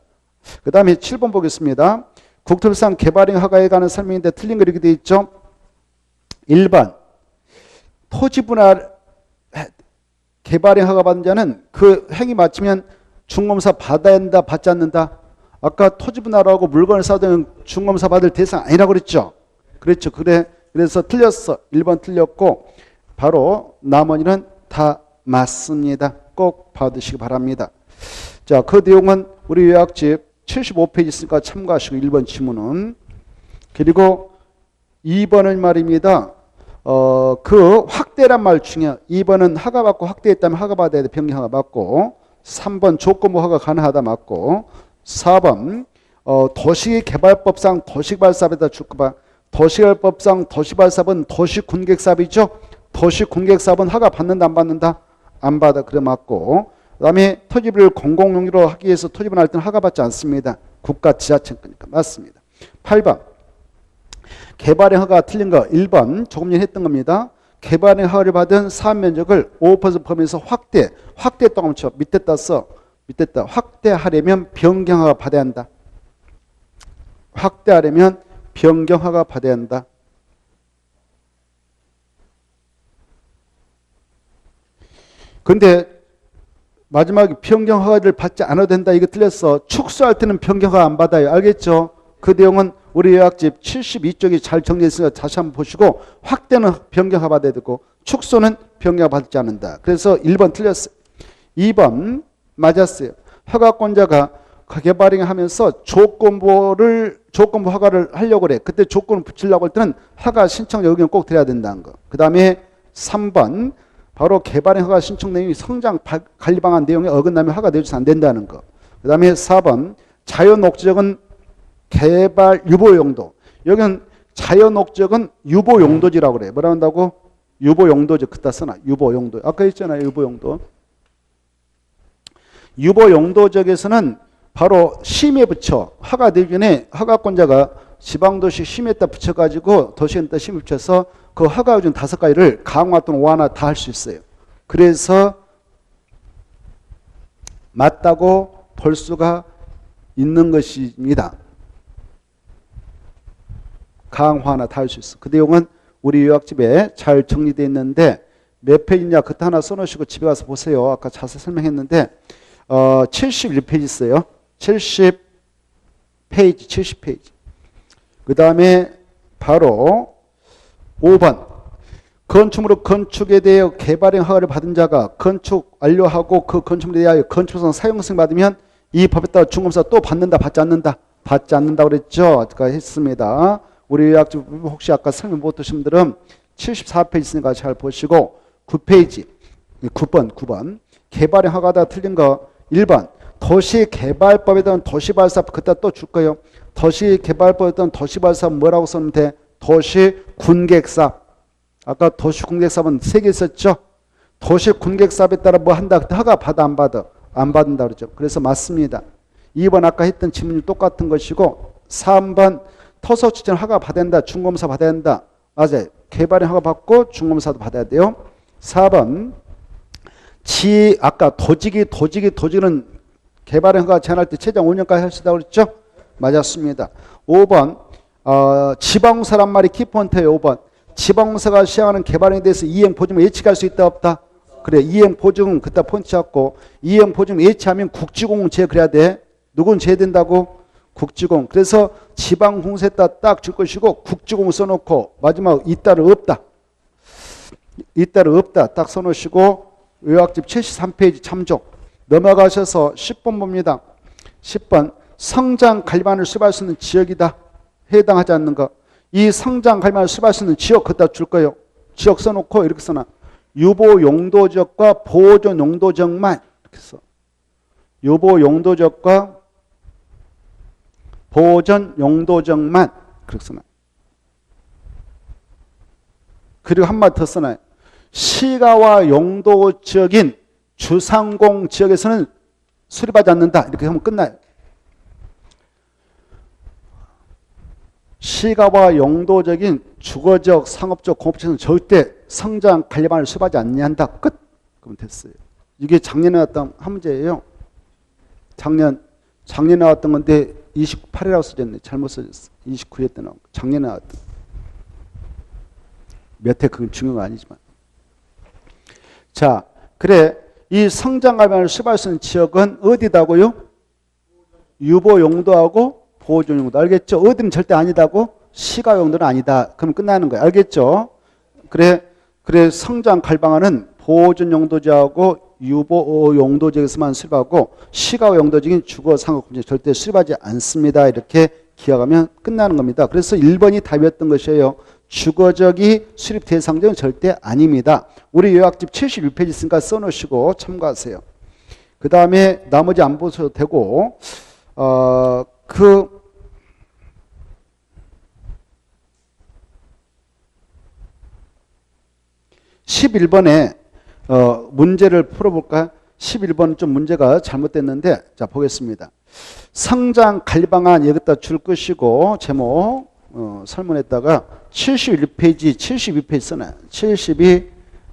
그 다음에 7번 보겠습니다. 국토부상 개발행 허가에 관한 설명인데 틀린 거 이렇게 되어 있죠. 1번 토지 분할 개발행 허가 받은 자는 그 행위 마치면 중검사 받아야 한다 받지 않는다. 아까 토지 분할하고 물건을 사든 중검사 받을 대상 아니라고 그랬죠. 그랬죠. 그래서 틀렸어. 1번 틀렸고 바로 나머지는 다 맞습니다. 꼭 받으시기 바랍니다. 자, 그 내용은 우리 요약집 75페이지 있으니까 참고하시고 1번 지문은. 그리고 2번은 말입니다. 그 확대란 말 중에 2번은 허가 받고 확대했다면 허가 받아야 돼. 변경 허가 받고. 3번 조건부 허가 가능하다 맞고. 4번 도시개발법상 도시개발사업에다 주가 도시개발법상 도시개발사업은 도시군객사업이죠. 도시군객사업은 허가 받는다 안 받는다? 안 받아. 그래 맞고. 그 다음에 토지를 공공용도로 하기 위해서 토지분할 때는 허가받지 않습니다. 국가 지자체 거니까 맞습니다. 8번 개발행 허가 틀린 거 1번 조금 전에 했던 겁니다. 개발행 허가를 받은 사업면적을 5% 포함해서 확대했다고 하면 밑에다 써. 밑에다 확대하려면 변경 허가 받아야 한다. 확대하려면 변경 허가 받아야 한다. 근데 마지막에 변경 허가를 받지 않아도 된다. 이거 틀렸어. 축소할 때는 변경 허가 안 받아요. 알겠죠? 그 내용은 우리 요약집 72쪽이 잘 정리했으니까 다시 한번 보시고 확대는 변경 허가 받아야 되고 축소는 변경 허가 받지 않는다. 그래서 1번 틀렸어요. 2번 맞았어요. 허가권자가 개발행 하면서 조건부 허가를 하려고 그래. 그때 조건을 붙이려고 할 때는 허가 신청자 의견 꼭 드려야 된다는 거. 그 다음에 3번 바로 개발행 허가 신청 내용이 성장 관리 방안 내용에 어긋나면 허가 내줘서 안 된다는 거. 그 다음에 4번 자연 녹지역은 개발 유보 용도. 여기는 자연 녹지역은 유보 용도지라고 그래. 뭐라 한다고? 유보 용도지. 그따 써놔. 유보 용도. 아까 했잖아요. 유보 용도. 유보 용도지역에서는 바로 심에 붙여. 허가 내전에 허가권자가 지방도시 심에다 붙여가지고 도시에다 심에 붙여서 그 허가 기준 5가지를 강화 또는 완화 다 할 수 있어요. 그래서 맞다고 볼 수가 있는 것입니다. 강화나 다 할 수 있어. 그 내용은 우리 요약집에 잘 정리되어 있는데 몇 페이지냐 그때 하나 써놓으시고 집에 가서 보세요. 아까 자세히 설명했는데 71페이지 있어요. 70페이지 70페이지. 그 다음에 바로 5번 건축물의 건축에 대해 개발행 허가를 받은 자가 건축 완료하고 그 건축물에 대하여 건축성 사용승 받으면 이 법에 따라 중검사 또 받는다 받지 않는다? 받지 않는다고 그랬죠. 아까 했습니다. 우리 요약집 혹시 아까 설명 못 드신 분들은 74페이지 있으니까 잘 보시고 9페이지 9번 개발행 허가다 틀린 거 1번 도시개발법에든 도시발사법 그때 또 줄 거예요. 도시개발법에든 도시발사법 뭐라고 썼는데 도시군객사업. 아까 도시군객사업은 3개 있었죠. 도시군객사업에 따라 뭐 한다? 허가 받아 안 받아? 안 받는다 그러죠. 그래서 맞습니다. 2번 아까 했던 질문이 똑같은 것이고 3번 토속지정 허가 받아야 된다. 중공사 받아야 된다. 맞아요. 개발에 허가 받고 중공사도 받아야 돼요. 4번 아까 도지기는 개발에 허가 제한할 때 최장 5년까지 할 수 있다고 그랬죠? 맞았습니다. 5번 지방사란 말이 키포인트예요. 5번 지방사가 시행하는 개발에 대해서 이행 보증을 예측할 수 있다 없다? 그래, 이행 보증은 그때 포인트 잡고 이행 보증 예치하면 국지공은 제그래야 돼. 누군 제된다고? 국지공. 그래서 지방 공세에다 딱 줄 것이고 국지공 써놓고 마지막 이따를 없다. 이따를 없다 딱 써놓으시고 요약집 73페이지 참조. 넘어가셔서 10번 봅니다. 10번 성장 관리반을 수립할 수 있는 지역이다. 해당하지 않는 거. 이 성장 관리반을 수립할 수 있는 지역 그다 줄 거예요. 지역 써놓고 이렇게 써놔. 유보 용도지역과 보존 용도지역만 이렇게 써. 유보 용도지역과 보존 용도지역만 그렇게 써놔. 그리고 한마디 더 써놔요. 시가와 용도지역인 주상공 지역에서는 수립하지 않는다. 이렇게 하면 끝나요. 시가와 용도적인 주거적, 상업적, 공업지역은 절대 성장 관리반을 수립하지 않는다. 끝. 그러면 됐어요. 이게 작년에 나왔던 한 문제예요. 작년에 나왔던 건데 28이라고 써졌네. 잘못 써졌어. 29회 때 나온 거. 작년에 나왔던. 몇 회 그건 중요한 건 아니지만. 자, 그래. 이 성장 관리반을 수립할 수 있는 지역은 어디다고요? 유보 용도하고 보존 용도. 알겠죠? 어디는 절대 아니다고? 시가 용도는 아니다. 그럼 끝나는 거예요. 알겠죠? 그래 성장 관리반은 보존 용도지하고 유보 용도지에서만 수립하고 시가 용도적인 주거 상업공지 절대 수립하지 않습니다. 이렇게 기억하면 끝나는 겁니다. 그래서 1번이 답이었던 것이에요. 주거적이 수립 대상자는 절대 아닙니다. 우리 요약집 76페이지 있으니까 써놓으시고 참고하세요. 그 다음에 나머지 안 보셔도 되고 11번에 문제를 풀어볼까요? 11번 좀 문제가 잘못됐는데 자 보겠습니다. 성장 관리방안 여기다 줄 것이고 제목 설문에다가 71페이지 72페이지 써놔요.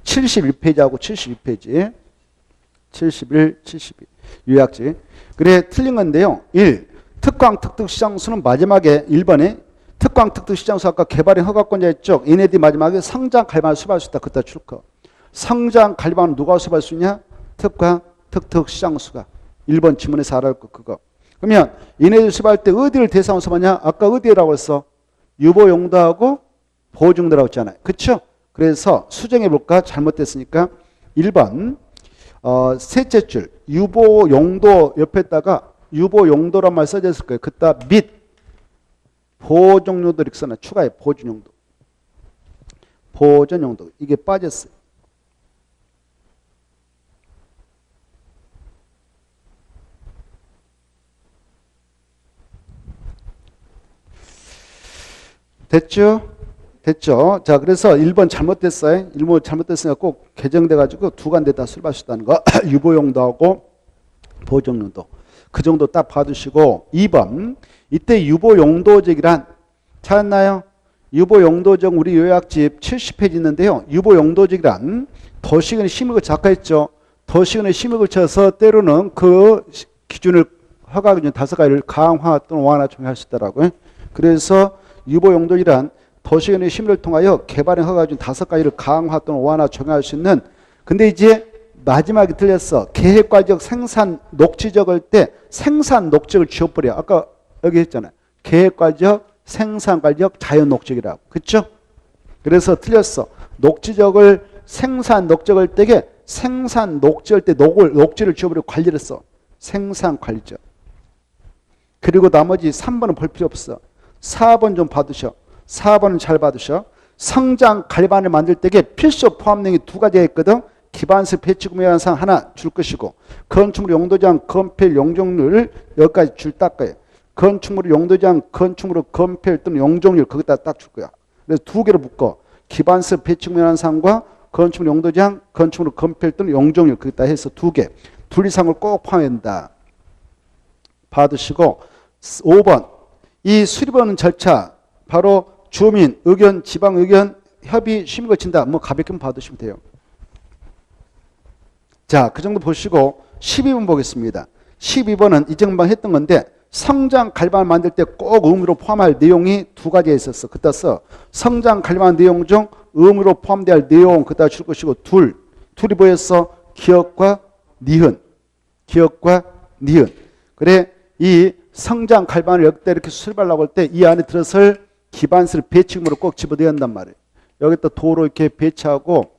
71페이지하고 72페이지 71, 72 요약지. 그래 틀린 건데요. 1. 특광특특시장수는 마지막에 1번에 특광특특시장수 아까 개발의 허가권자 했죠. 얘네들이 마지막에 성장 관리방안을 수립할 수 있다. 그때 줄 거. 성장 관리방안은 누가 수립할 수 있냐? 특광특특시장수가. 1번 지문에서 알아볼 거 그거. 그러면 얘네들 수립할 때 어디를 대상으로 수립하냐? 아까 어디라고 했어? 유보 용도하고 보존 용도라고 했잖아요. 그렇죠? 그래서 수정해 볼까? 잘못됐으니까 1번 셋째 줄 유보 용도 옆에다가 유보 용도란 말 써졌을 거예요. 그따 및 보존 용도 이렇게 써놔. 추가해. 보존 용도. 보존 용도. 이게 빠졌어요. 됐죠? 됐죠? 자, 그래서 1번 잘못됐어요. 1번 잘못됐으니까 꼭 개정돼가지고 두 간데 다 수립할 수 있다는 거. 유보용도하고 보존용도. 그 정도 딱 봐두시고 2번. 이때 유보용도적이란 찾았나요? 유보용도적 우리 요약집 70페이지 있는데요. 유보용도적이란 도시군의 심의를 작가했죠. 도시군의 심의를 쳐서 때로는 그 기준을 허가 기준 5가지를 강화 또는 완화 정할 수 있더라고요. 그래서 유보용도이란 도시군의 심의를 통하여 개발의 허가 기준 5가지를 강화 또는 완화 정할 수 있는 근데 이제 마지막에 틀렸어. 계획관리적 생산 녹지 적을 때 생산 녹지를 지워버려. 아까 여기 했잖아요. 계획관리적 생산관리적 자연 녹지이라고. 그렇죠? 그래서 틀렸어. 녹지적을 생산 녹지적을 때게 생산 녹지할 때 녹지를 지워버리고 관리를 써. 생산관리적. 그리고 나머지 3번은 볼 필요 없어. 4번 좀 봐두셔. 4번은 잘 봐두셔. 성장 관리반을 만들 때에 필수 포함 내용이 2가지가 있거든. 기반세 배치구매 현상 하나 줄 것이고 건축물 용도제한 건폐율 용적률 여기까지 줄 딱 거예요. 건축물 용도제한 건축물 건폐율 또는 용적률 거기다 딱 줄 거야. 그래서 두 개를 묶어. 기반세 배치구매 현상과 건축물 용도제한 건축물 건폐율 또는 용적률 거기다 해서 두 개. 둘 이상을 꼭 포함한다. 받으시고 5번 이 수립하는 절차 바로 주민 의견 지방 의견 협의 심의 거친다. 뭐 가볍게 받으시면 돼요. 자, 그 정도 보시고 12번 보겠습니다. 12번은 이제 금방 했던 건데 성장 갈반을 만들 때 꼭 의무로 포함할 내용이 두 가지에 있었어. 그따 써. 성장 갈반 내용 중 의무로 포함되어야 할 내용 그따 줄 것이고 둘이 뭐였어? 기억과 니은. 기억과 니은. 그래 이 성장 갈반을 여기다 이렇게 수립하려고 할 때 이 안에 들어설 기반세를 배치금으로 꼭 집어넣어야 한단 말이에요. 여기다 도로 이렇게 배치하고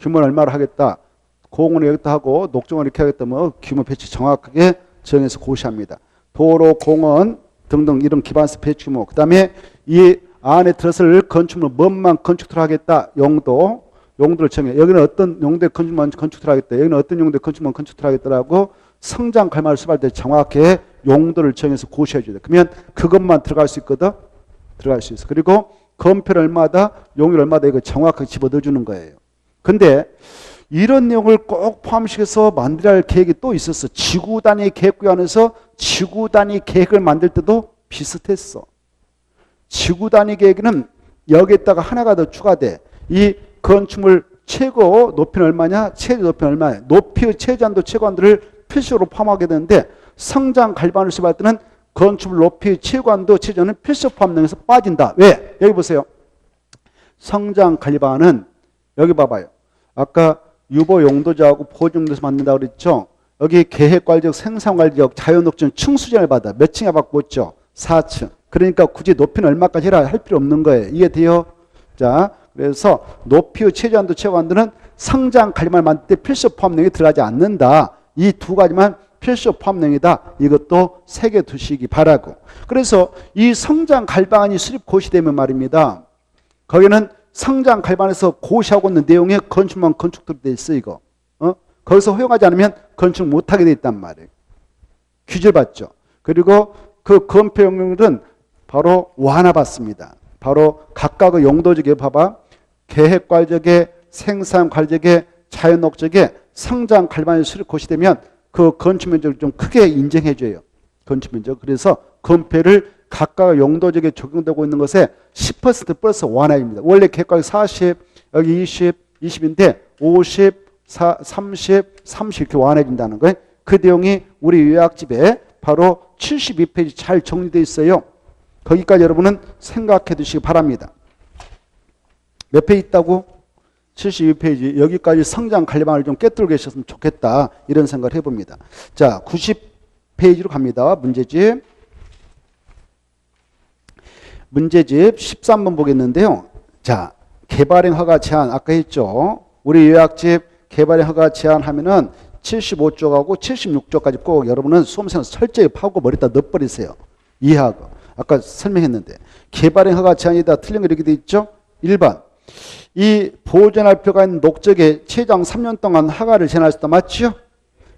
규모는 얼마로 하겠다. 공원을 여기다 하고 녹정을 이렇게 하겠다. 뭐 규모 배치 정확하게 정해서 고시합니다. 도로, 공원 등등 이런 기반세 배치 규모. 그 다음에 이 안에 들어설 건축물 뭔만 건축을 하겠다. 용도를 정해. 여기는 어떤 용도의 건축물만 건축을 하겠다. 여기는 어떤 용도의 건축물만 건축을 하겠다라고 성장 갈반을 수립할 때 정확히 용도를 정해서 고시해 줘야 돼. 그러면 그것만 들어갈 수 있거든. 들어갈 수 있어. 그리고 건폐율 얼마다, 용률 얼마다 이거 정확하게 집어넣어 주는 거예요. 근데 이런 내용을 꼭 포함시켜서 만들어야 할 계획이 또 있었어. 지구 단위 계획구역 안에서 지구 단위 계획을 만들 때도 비슷했어. 지구 단위 계획은 여기에다가 하나가 더 추가돼. 이 건축물 최고 높이는 얼마냐? 최저 높이는 얼마냐? 높이의 최저한도 최고한도를 필수로 포함하게 되는데 성장 갈반을 수립할 때는 건축물 높이 최고한도 최저는 필수 포함 내용에서 빠진다. 왜? 여기 보세요. 성장 갈반은 여기 봐봐요. 아까 유보 용도자하고 보증용도에서 만든다고 그랬죠. 여기 계획관리적, 생산관리적, 자연녹지는 층수제를 받아. 몇 층에 받고 있죠? 4층. 그러니까 굳이 높이는 얼마까지 해라 할 필요 없는 거예요. 이해돼요? 자, 그래서 높이의 최저한도, 최고한도는 성장 갈반을 만들 때 필수 포함 내용이 들어가지 않는다. 이 두 가지만 필수 포함 내용이다. 이것도 새겨 두시기 바라고. 그래서 이 성장 갈반이 수립 고시되면 말입니다. 거기는 성장 갈반에서 고시하고 있는 내용에 건축만 건축들이 돼 있어 이거. 거기서 허용하지 않으면 건축 못하게 돼 있단 말이에요. 규제를 받죠. 그리고 그 건폐 용률은 바로 완화받습니다. 바로 각각의 용도적에 봐봐. 계획관리적에 생산관리적에 자연녹적에 성장 갈반이 수립 고시되면 그 건축 면적을 좀 크게 인정해줘요. 건축 면적. 그래서 건폐를 각각 용도적에 적용되고 있는 것에 10% 플러스 완화입니다. 원래 계획관리 40, 여기 20, 20인데 50, 30 이렇게 완화해준다는 거예요. 그 내용이 우리 요약집에 바로 72페이지 잘 정리되어 있어요. 거기까지 여러분은 생각해 두시기 바랍니다. 몇 페이지 있다고? 72페이지. 여기까지 성장 갈반을 좀 꿰뚫고 계셨으면 좋겠다. 이런 생각을 해봅니다. 자, 90페이지로 갑니다. 문제집. 문제집 13번 보겠는데요. 자, 개발행 허가 제한 아까 했죠. 우리 요약집 개발행 허가 제한하면은 75쪽하고 76쪽까지 꼭 여러분은 수험생에서 철저히 파고 머리다 넣어버리세요. 이해하고. 아까 설명했는데 개발행 허가 제한이다 틀린 거 이렇게 돼 있죠. 1번 이 보존할 필요가 있는 녹적에 최장 3년 동안 허가를 제한할 수 있다. 맞죠?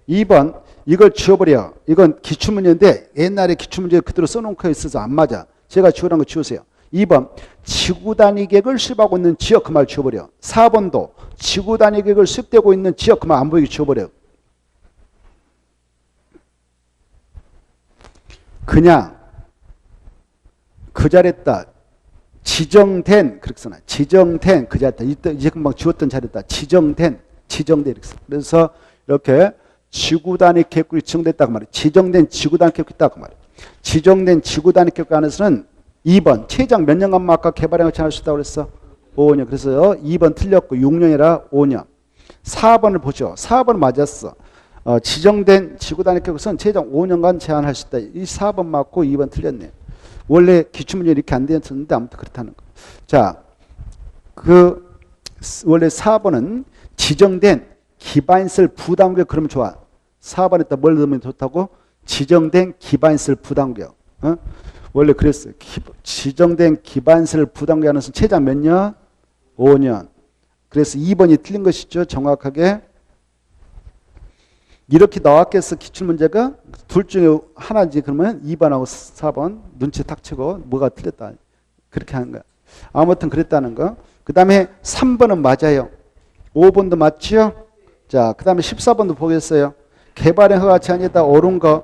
2번 이걸 지워버려. 이건 기출문제인데 옛날에 기출문제 그대로 써놓은 거 있어서 안 맞아. 제가 지우라는 거 지우세요. 2번 지구 단위 계획을 수립하고 있는 지역 그 말 지워버려. 4번도 지구 단위 계획을 수립되고 있는 지역 그 말 안 보이게 지워버려. 그냥 그 잘했다. 지정된 그렇게 써놔. 지정된 그 잘했다. 이제 금방 지웠던 잘했다. 지정된 이렇게 써. 그래서 이렇게 지구 단위 계획이 지정됐다고 말이야. 지정된 지구 단위 계획이 있다고 말이야. 지정된 지구 단위 계획 안에서는 2번 최장 몇 년간만 아까 개발행을 제한할 수 있다고 그랬어? 5년. 그래서 2번 틀렸고 6년이라 5년. 4번을 보죠. 4번 맞았어. 지정된 지구 단위 계획은 최장 5년간 제한할 수 있다. 이 4번 맞고 2번 틀렸네요. 원래 기출문제 이렇게 안 되었는데 아무튼 그렇다는 거. 자, 그 원래 4번은 지정된 기반시설 부담구역 그러면 좋아. 4번에다 뭘 넣으면 좋다고? 지정된 기반시설 부담구역. 원래 그랬어요. 지정된 기반시설 부담구역 안에서 최장 몇 년? 5년. 그래서 2번이 틀린 것이죠. 정확하게. 이렇게 나왔겠어. 기출문제가 둘 중에 하나지. 그러면 2번하고 4번 눈치 탁 치고 뭐가 틀렸다. 그렇게 하는 거야. 아무튼 그랬다는 거. 그 다음에 3번은 맞아요. 5번도 맞지요? 자, 그 다음에 14번도 보겠어요. 개발의 허가 제한이다. 옳은 거.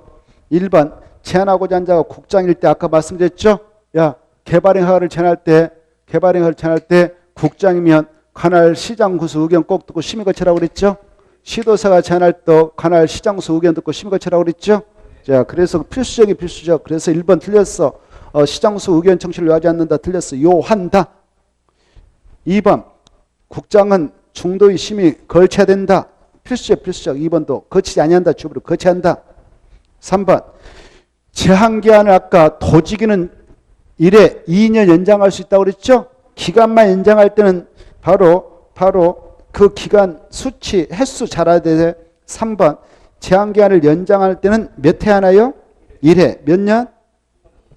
1번. 제한하고자 한 자가 국장일 때 아까 말씀드렸죠? 야, 개발의 허가를 제한할 때 국장이면 관할 시장 구수 의견 꼭 듣고 심의 거치라고 그랬죠? 시도사가 제한할 때 관할 시장 구수 의견 듣고 심의 거치라고 그랬죠? 자, 그래서 필수적이 필수적. 그래서 1번 틀렸어. 시장 구수 의견 청취를 요하지 않는다. 틀렸어. 요한다. 2번. 국장은 중도의 심의 걸쳐야 된다. 필수적, 필수적. 2번도 거치지 아니한다. 주부로 거치한다. 3번. 제한기한을 아까 도지기는 1회 2년 연장할 수 있다고 그랬죠? 기간만 연장할 때는 바로 그 기간 수치, 횟수 잘 알아야 돼. 3번. 제한기한을 연장할 때는 몇 회 하나요? 1회. 몇 년?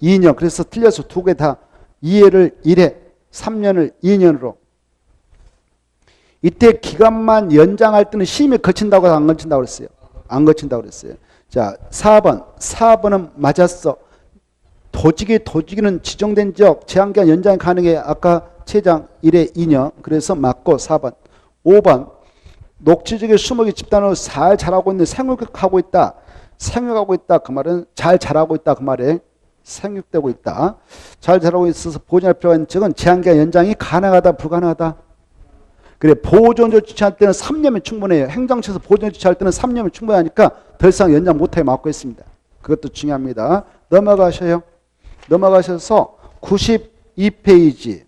2년. 그래서 틀려서 두 개 다 2회를 1회, 3년을 2년으로. 이때 기간만 연장할 때는 심의 거친다고 안 거친다고 그랬어요. 안 거친다고 그랬어요. 자, 4번은 맞았어. 도지기는 지정된 지역 제한기간 연장이 가능해. 아까 최장 1회 2년. 그래서 맞고 4번. 5번. 녹지지역의 수목이 집단으로 잘 자라고 있는 생육하고 있다. 생육하고 있다. 그 말은 잘 자라고 있다. 그 말에 생육되고 있다. 잘 자라고 있어서 보존할 필요가 있는 지역은 제한기간 연장이 가능하다. 불가능하다. 그래, 보존 조치할 때는 3년이면 충분해요. 행정처에서 보존 조치할 때는 3년이면 충분하니까 더 이상 연장 못하게 막고 있습니다. 그것도 중요합니다. 넘어가셔요. 넘어가셔서 92페이지.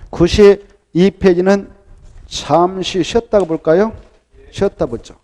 92페이지는 잠시 쉬었다가 볼까요? 쉬었다 보죠.